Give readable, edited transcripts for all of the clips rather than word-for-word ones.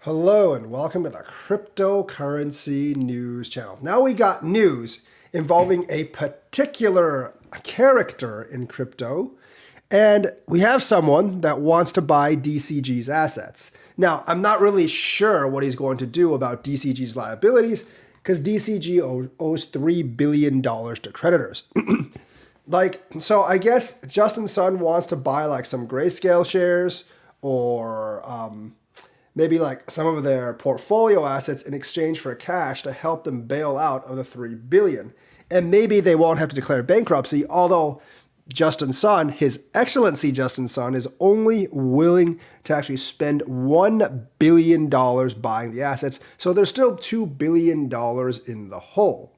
Hello and welcome to the Cryptocurrency News channel. Now we got news involving a particular character in crypto, and we have someone that wants to buy DCG's assets. Now, I'm not really sure what he's going to do about DCG's liabilities because DCG owes $3 billion to creditors. So I guess Justin Sun wants to buy some Grayscale shares or maybe some of their portfolio assets in exchange for cash to help them bail out of the $3 billion. And maybe they won't have to declare bankruptcy, although Justin Sun, His Excellency Justin Sun, is only willing to actually spend $1 billion buying the assets. So there's still $2 billion in the hole.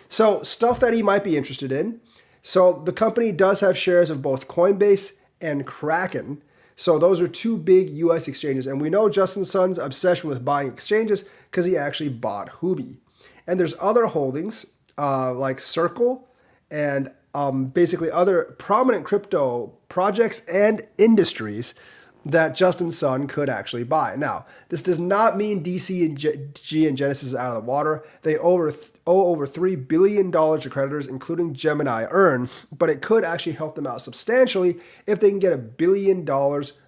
So stuff that he might be interested in. So the company does have shares of both Coinbase and Kraken. So those are two big US exchanges. And we know Justin Sun's obsession with buying exchanges because he actually bought Huobi. And there's other holdings like Circle and basically other prominent crypto projects and industries that Justin Sun could actually buy. Now, this does not mean DCG and Genesis is out of the water. They owe over $3 billion to creditors, including Gemini Earn, but it could actually help them out substantially if they can get $1 billion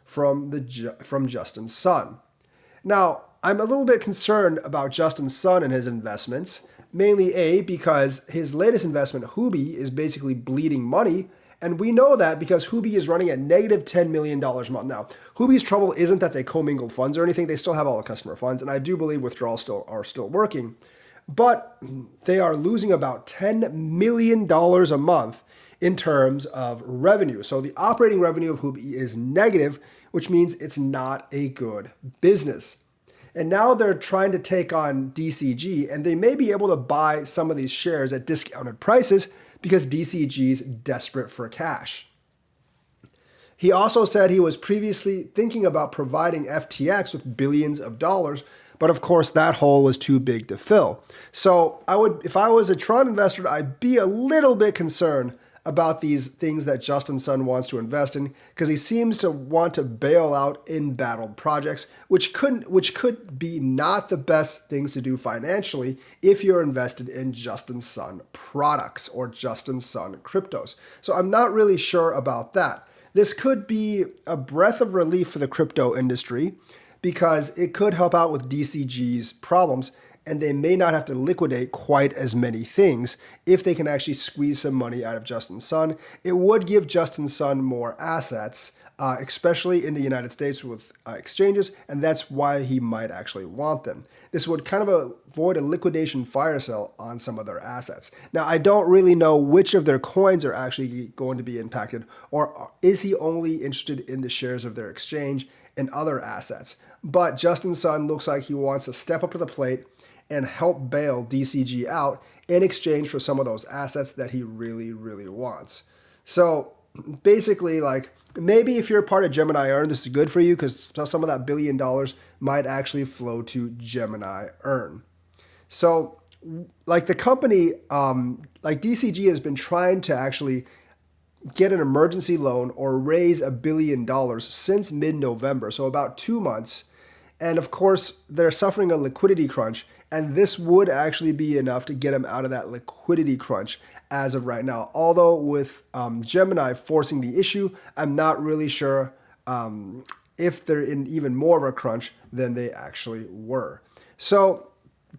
from Justin Sun. Now, I'm a little bit concerned about Justin Sun and his investments, mainly because his latest investment, Huobi, is basically bleeding money. And we know that because Huobi is running at negative $10 million a month. Now, Huobi's trouble isn't that they commingled funds or anything. They still have all the customer funds, and I do believe withdrawals are still working. But they are losing about $10 million a month in terms of revenue. So the operating revenue of Huobi is negative, which means it's not a good business. And now they're trying to take on DCG, and they may be able to buy some of these shares at discounted prices because DCG's desperate for cash. He also said he was previously thinking about providing FTX with billions of dollars, but of course that hole is too big to fill. So if I was a Tron investor, I'd be a little bit concerned about these things that Justin Sun wants to invest in because he seems to want to bail out embattled projects, which could be not the best things to do financially if you're invested in Justin Sun products or Justin Sun cryptos. So I'm not really sure about that. This could be a breath of relief for the crypto industry because it could help out with DCG's problems, and they may not have to liquidate quite as many things if they can actually squeeze some money out of Justin Sun. It would give Justin Sun more assets, especially in the United States with exchanges, and that's why he might actually want them. This would kind of avoid a liquidation fire sale on some of their assets. Now, I don't really know which of their coins are actually going to be impacted, or is he only interested in the shares of their exchange and other assets? But Justin Sun looks like he wants to step up to the plate and help bail DCG out in exchange for some of those assets that he really, really wants. So basically, maybe if you're a part of Gemini Earn, this is good for you because some of that $1 billion might actually flow to Gemini Earn. So the company, DCG has been trying to actually get an emergency loan or raise $1 billion since mid-November, so about 2 months. And of course, they're suffering a liquidity crunch, and this would actually be enough to get them out of that liquidity crunch as of right now. Although with Gemini forcing the issue, I'm not really sure if they're in even more of a crunch than they actually were. So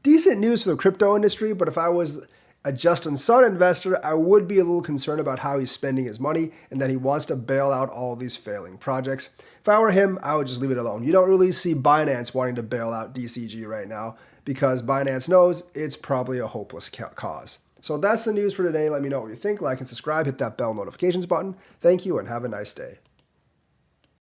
decent news for the crypto industry, but if I was a Justin Sun investor, I would be a little concerned about how he's spending his money and that he wants to bail out all these failing projects. If I were him, I would just leave it alone. You don't really see Binance wanting to bail out DCG right now because Binance knows it's probably a hopeless cause. So that's the news for today. Let me know what you think. Like and subscribe. Hit that bell notifications button. Thank you and have a nice day.